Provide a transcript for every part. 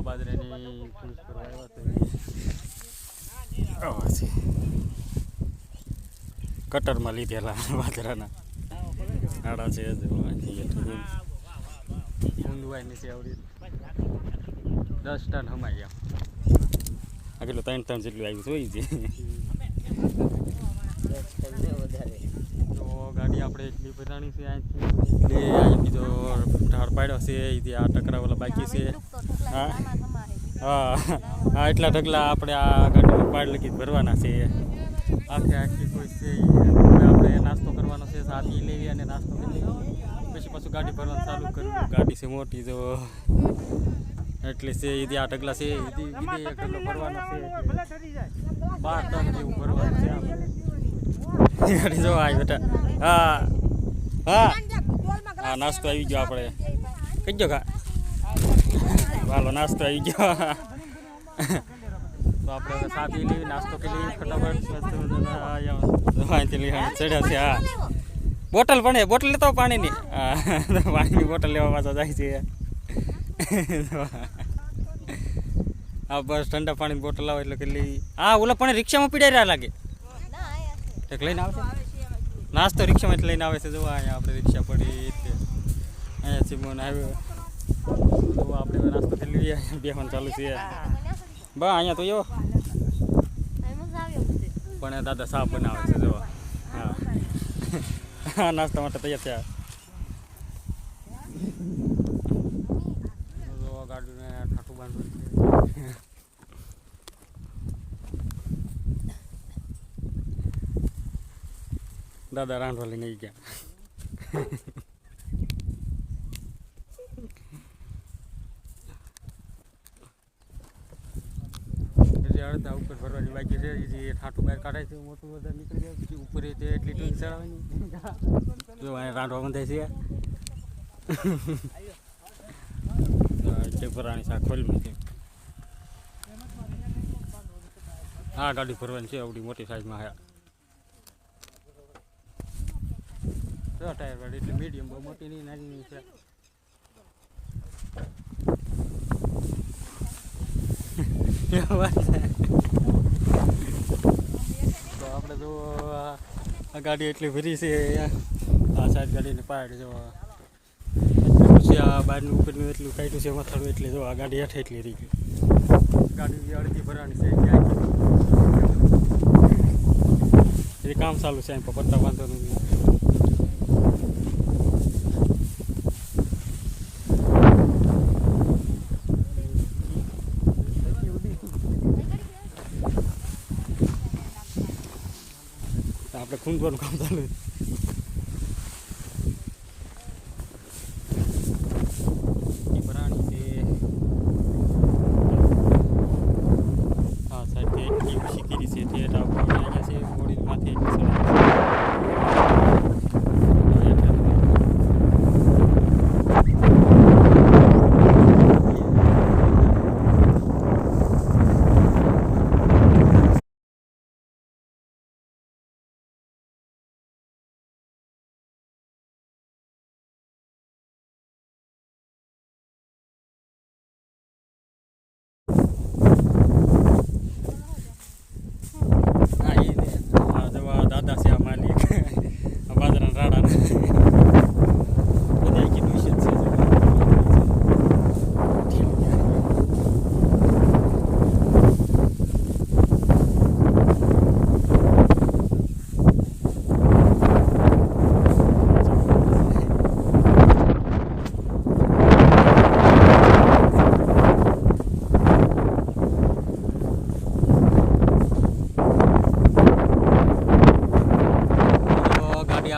બાજરાની કૃષ કરવા આવ્યા છે કટરમાં લીધેલા બાજરાના આડા છે ઊંધવાય નીચે આવડી 10 ટન હમાઈ ગયા આ કેટલું 3 ટન જેટલું આવ્યું જોઈ છે તો ગાડી આપણે એટલી બધાની છે અહીંથી એટલે અહીં બીજો ઢાળ પાડ્યો છે એ આ ટકરાવાલા બાકી છે હા હા હા એટલા ઢગલા આપણે આ ગાડીમાં પાડ લગી ભરવાના છે આખી કોઈ છે આપણે નાસ્તો કરવાનો છે સાથી લેવી અને નાસ્તો કરી લેવી પછી પાછું ગાડી ભરવાનું ચાલુ કરવું ગાડી છે મોટી જો એટલે છે એ આ ઢગલા છે એક ઢગલો ભરવાનો છે 12 ટન જેવું ભરવાનું છે ગાડી જો આવી બેટા હા હા હા નાસ્તો આવી ગયો આપણે કઈ ગયો કા વાલો નાસ્તો આવી ગયો તો આપણે સાથી લઈ નાસ્તો કરી લઈએ ફટાફટ ચડ્યા છે હા બોટલ પણ બોટલ લેતો પાણીની પાણીની બોટલ લેવા પાછા જાય છે હા બસ ઠંડા પાણીની બોટલ લાવો એટલે કેટલી હા ઓલા પણ રિક્ષામાં પીડાઈ રહ્યા લાગે એક લઈને આવે નાસ્તો રિક્ષામાં એટલે લઈને આવે છે જોવા અહીંયા આપણે રિક્ષા પડી અહીંયા સિમોન આવ્યો તો આપણે નાસ્તો કરી લઈએ બેહવાનું ચાલુ છે બા અહીંયા તો એવો પણ દાદા સાફ બનાવે છે જોવા હા હા નાસ્તા માટે તૈયાર થયા ગાડીને ઠાઠું બાંધવું છે દાદા રાંધવા લઈને આવી ગયા અડધા ઉપર ભરવાની બાકી છે જે ઠાઠું બહાર કાઢાય છે મોટું વધારે નીકળી જાય પછી ઉપર તે એટલી ટૂંક ચડાવવાની જો અહીંયા રાંધવા બંધાય છે ભરાણી શાક ખોલમાં છે હા ગાડી ભરવાની છે આવડી મોટી સાઈઝમાં હા ટાયર વાળી એટલે મીડિયમ બહુ મોટી નહીં નાની નહીં છે તો આપણે જો આ ગાડી એટલી ભરી છે આ સાઈડ ગાડીને પાડ જો પછી આ બહારનું ઉપરનું એટલું કાઢ્યું છે મથાળું એટલે જો આ ગાડી હેઠ એટલી રહી ગઈ ગાડી અડધી ભરવાની છે એ કામ ચાલુ છે એમ પત્તા બાંધવાનું આપણે ખૂંદવાનું કામ ચાલુ ભરાણી છે હા સાહેબ એટલી ઓછી કરી છે ઠેઠ આપણે અહીંયા છે બોડી માથે દાદા છે આ માલિક બાજરાના રાડાના બધા કીધું છે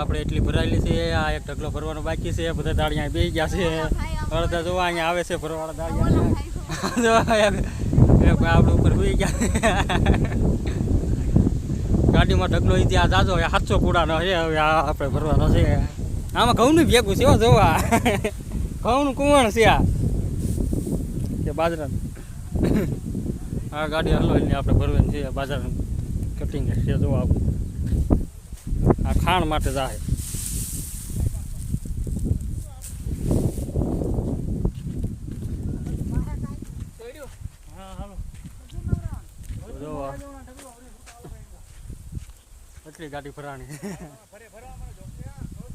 આપણે એટલી ભરાયેલી છે આ એક ઢગલો ભરવાનો બાકી છે બધા દાળિયા બેસી ગયા છે અડધા જોવા અહીંયા આવે છે ભરવાળા દાળિયા આપણે ઉપર સુઈ ગયા ગાડીમાં ઢગલો ત્યાં જાજો 700 કુડાનો છે હવે આપણે ભરવાનો છે આમાં ઘઉંનું ભેગું છે જોવા ઘઉંનું કુવણ છે આ કે બાજરાનું આ ગાડી હલવાની આપણે ભરવાની છે બાજરાનું કટિંગ છે જોવા આ ખાણ માટે જાય જો એટલી ગાડી ભરાણી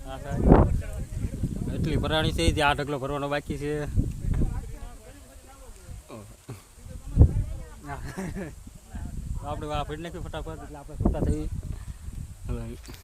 હા સાહેબ એટલી ભરાણી છે જે આ ઢગલો ભરવાનો બાકી છે આપણે આ ભરી નાખ્યું ફટાફટ એટલે આપણે છૂટા થઈ